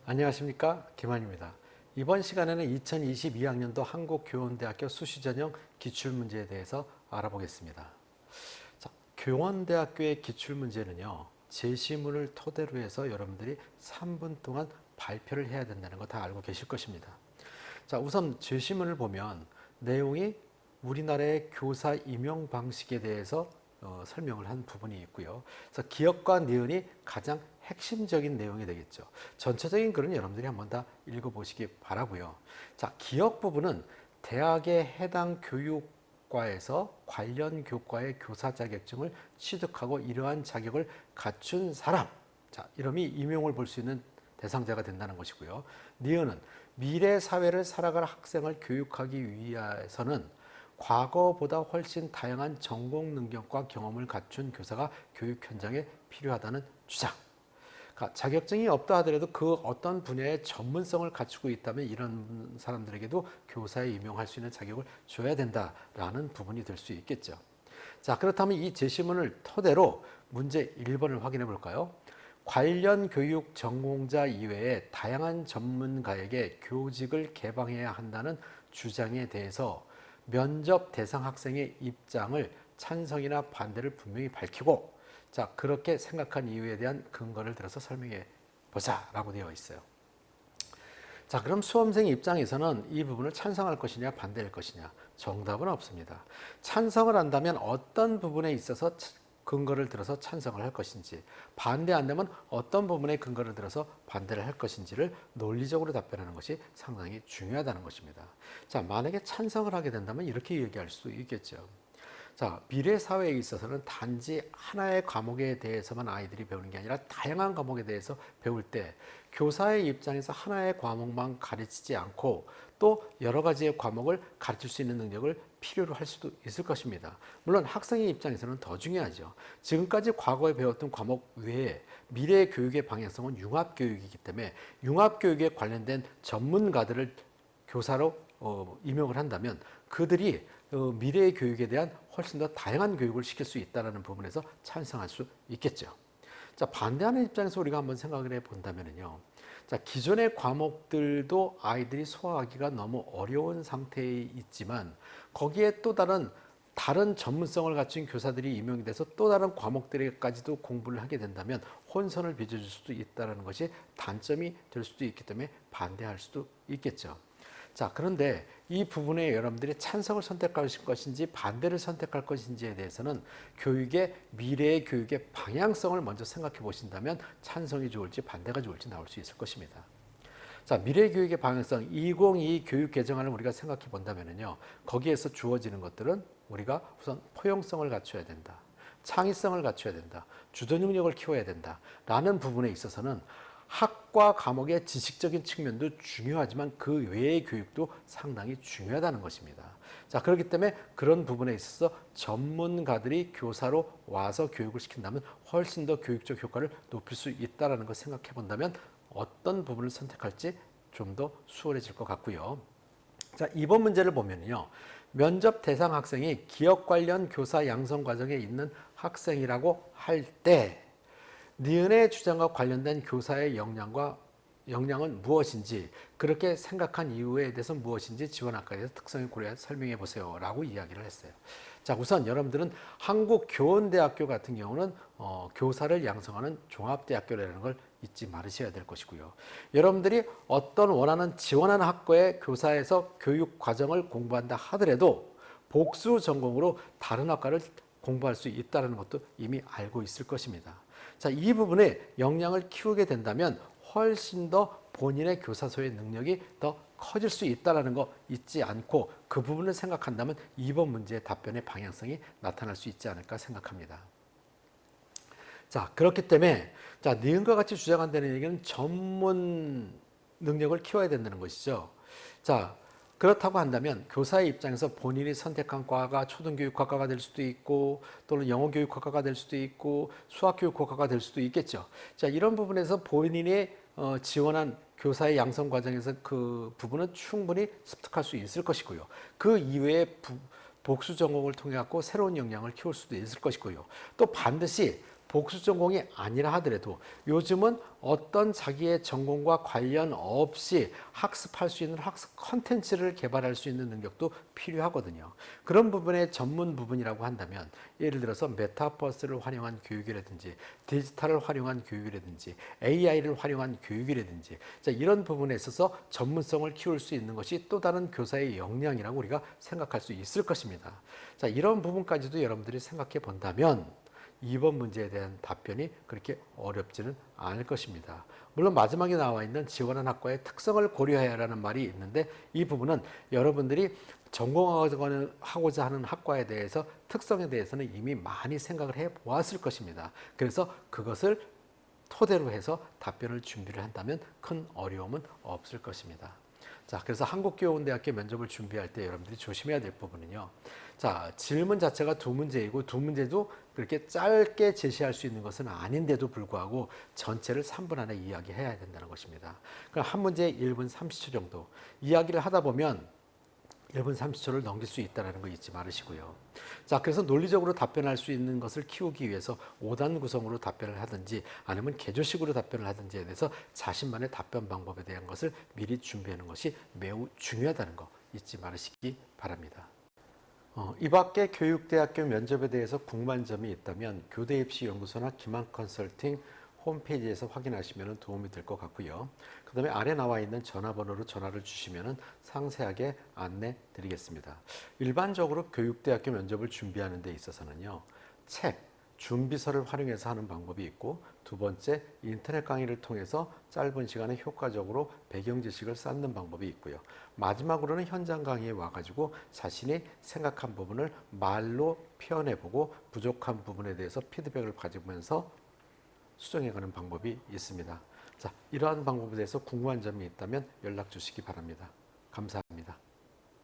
안녕하십니까, 김환입니다. 이번 시간에는 2022학년도 한국교원대학교 수시전형 기출문제에 대해서 알아보겠습니다. 자, 교원대학교의 기출문제는요, 제시문을 토대로 해서 여러분들이 3분 동안 발표를 해야 된다는 거 다 알고 계실 것입니다. 자, 우선 제시문을 보면 내용이 우리나라의 교사 임용 방식에 대해서 설명을 한 부분이 있고요. 그래서 기억과 니은이 가장 핵심적인 내용이 되겠죠. 전체적인 글은 여러분들이 한번 다 읽어보시기 바라고요. 자, 기억 부분은 대학의 해당 교육과에서 관련 교과의 교사 자격증을 취득하고 이러한 자격을 갖춘 사람, 자, 이름이 임용을 볼 수 있는 대상자가 된다는 것이고요. 니은은 미래 사회를 살아갈 학생을 교육하기 위해서는 과거보다 훨씬 다양한 전공 능력과 경험을 갖춘 교사가 교육 현장에 필요하다는 주장. 그러니까 자격증이 없다 하더라도 그 어떤 분야의 전문성을 갖추고 있다면 이런 사람들에게도 교사에 임용할 수 있는 자격을 줘야 된다라는 부분이 될 수 있겠죠. 자, 그렇다면 이 제시문을 토대로 문제 1번을 확인해 볼까요? 관련 교육 전공자 이외에 다양한 전문가에게 교직을 개방해야 한다는 주장에 대해서 면접 대상 학생의 입장을 찬성이나 반대를 분명히 밝히고, 자, 그렇게 생각한 이유에 대한 근거를 들어서 설명해 보자라고 되어 있어요. 자, 그럼 수험생 입장에서는 이 부분을 찬성할 것이냐 반대할 것이냐, 정답은 없습니다. 찬성을 한다면 어떤 부분에 있어서 근거를 들어서 찬성을 할 것인지, 반대한다면 어떤 부분에 근거를 들어서 반대를 할 것인지를 논리적으로 답변하는 것이 상당히 중요하다는 것입니다. 자, 만약에 찬성을 하게 된다면 이렇게 얘기할 수 있겠죠. 자, 미래 사회에 있어서는 단지 하나의 과목에 대해서만 아이들이 배우는 게 아니라 다양한 과목에 대해서 배울 때 교사의 입장에서 하나의 과목만 가르치지 않고 또 여러 가지의 과목을 가르칠 수 있는 능력을 필요로 할 수도 있을 것입니다. 물론 학생의 입장에서는 더 중요하죠. 지금까지 과거에 배웠던 과목 외에 미래의 교육의 방향성은 융합교육이기 때문에 융합교육에 관련된 전문가들을 교사로 임용을 한다면 그들이 미래의 교육에 대한 훨씬 더 다양한 교육을 시킬 수 있다는 부분에서 찬성할 수 있겠죠. 자, 반대하는 입장에서 우리가 한번 생각을 해 본다면요. 자, 기존의 과목들도 아이들이 소화하기가 너무 어려운 상태에 있지만 거기에 또 다른 전문성을 갖춘 교사들이 임용이 돼서 또 다른 과목들에까지도 공부를 하게 된다면 혼선을 빚어줄 수도 있다는 것이 단점이 될 수도 있기 때문에 반대할 수도 있겠죠. 자, 그런데 이 부분에 여러분들이 찬성을 선택할 것인지 반대를 선택할 것인지에 대해서는 미래의 교육의 방향성을 먼저 생각해 보신다면 찬성이 좋을지 반대가 좋을지 나올 수 있을 것입니다. 자, 미래 교육의 방향성 2022 교육 개정안을 우리가 생각해 본다면요. 거기에서 주어지는 것들은 우리가 우선 포용성을 갖춰야 된다. 창의성을 갖춰야 된다. 주도 능력을 키워야 된다. 라는 부분에 있어서는 학과 과목의 지식적인 측면도 중요하지만 그 외의 교육도 상당히 중요하다는 것입니다. 자, 그렇기 때문에 그런 부분에 있어서 전문가들이 교사로 와서 교육을 시킨다면 훨씬 더 교육적 효과를 높일 수 있다는 걸 생각해 본다면 어떤 부분을 선택할지 좀 더 수월해질 것 같고요. 자, 이번 문제를 보면요. 면접 대상 학생이 기업 관련 교사 양성 과정에 있는 학생이라고 할 때 니은의 주장과 관련된 교사의 역량은 무엇인지, 그렇게 생각한 이유에 대해서 무엇인지 지원학과에 대해서 특성을 고려해 설명해 보세요 라고 이야기를 했어요. 자, 우선 여러분들은 한국교원대학교 같은 경우는 교사를 양성하는 종합대학교라는 걸 잊지 말으셔야 될 것이고요. 여러분들이 어떤 지원하는 학과의 교사에서 교육 과정을 공부한다 하더라도 복수 전공으로 다른 학과를 공부할 수 있다는 것도 이미 알고 있을 것입니다. 자, 이 부분에 역량을 키우게 된다면 훨씬 더 본인의 교사소의 능력이 더 커질 수 있다는 거 잊지 않고 그 부분을 생각한다면 이번 문제의 답변의 방향성이 나타날 수 있지 않을까 생각합니다. 자, 그렇기 때문에 자, 니은과 같이 주장한다는 얘기는 전문 능력을 키워야 된다는 것이죠. 자, 그렇다고 한다면 교사의 입장에서 본인이 선택한 과가 초등교육학과가 될 수도 있고 또는 영어교육학과가 될 수도 있고 수학교육학과가 될 수도 있겠죠. 자, 이런 부분에서 본인이 지원한 교사의 양성 과정에서 그 부분은 충분히 습득할 수 있을 것이고요. 그 이외에 복수 전공을 통해 갖고 새로운 역량을 키울 수도 있을 것이고요. 또 반드시 복수 전공이 아니라 하더라도 요즘은 어떤 자기의 전공과 관련 없이 학습할 수 있는 학습 컨텐츠를 개발할 수 있는 능력도 필요하거든요. 그런 부분의 전문 부분이라고 한다면 예를 들어서 메타버스를 활용한 교육이라든지 디지털을 활용한 교육이라든지 AI를 활용한 교육이라든지 자, 이런 부분에 있어서 전문성을 키울 수 있는 것이 또 다른 교사의 역량이라고 우리가 생각할 수 있을 것입니다. 자, 이런 부분까지도 여러분들이 생각해 본다면 2번 문제에 대한 답변이 그렇게 어렵지는 않을 것입니다. 물론 마지막에 나와 있는 지원한 학과의 특성을 고려해야라는 말이 있는데 이 부분은 여러분들이 전공하고자 하는 학과에 대해서 특성에 대해서는 이미 많이 생각을 해 보았을 것입니다. 그래서 그것을 토대로 해서 답변을 준비를 한다면 큰 어려움은 없을 것입니다. 자, 그래서 한국교원대학교 면접을 준비할 때 여러분들이 조심해야 될 부분은요. 자, 질문 자체가 두 문제이고 두 문제도 그렇게 짧게 제시할 수 있는 것은 아닌데도 불구하고 전체를 3분 안에 이야기해야 된다는 것입니다. 그럼 한 문제에 1분 30초 정도 이야기를 하다 보면 1분 30초를 넘길 수 있다는 거 잊지 말으시고요. 자, 그래서 논리적으로 답변할 수 있는 것을 키우기 위해서 5단 구성으로 답변을 하든지 아니면 개조식으로 답변을 하든지에 대해서 자신만의 답변 방법에 대한 것을 미리 준비하는 것이 매우 중요하다는 거 잊지 말으시기 바랍니다. 이 밖에 교육대학교 면접에 대해서 궁금한 점이 있다면 교대입시연구소나 기망컨설팅 홈페이지에서 확인하시면 도움이 될 것 같고요. 그 다음에 아래 나와 있는 전화번호로 전화를 주시면 상세하게 안내 드리겠습니다. 일반적으로 교육대학교 면접을 준비하는 데 있어서는요. 책, 준비서를 활용해서 하는 방법이 있고 두 번째 인터넷 강의를 통해서 짧은 시간에 효과적으로 배경 지식을 쌓는 방법이 있고요. 마지막으로는 현장 강의에 와가지고 자신이 생각한 부분을 말로 표현해보고 부족한 부분에 대해서 피드백을 가지면서 수정해가는 방법이 있습니다. 자, 이러한 방법에 대해서 궁금한 점이 있다면 연락 주시기 바랍니다. 감사합니다.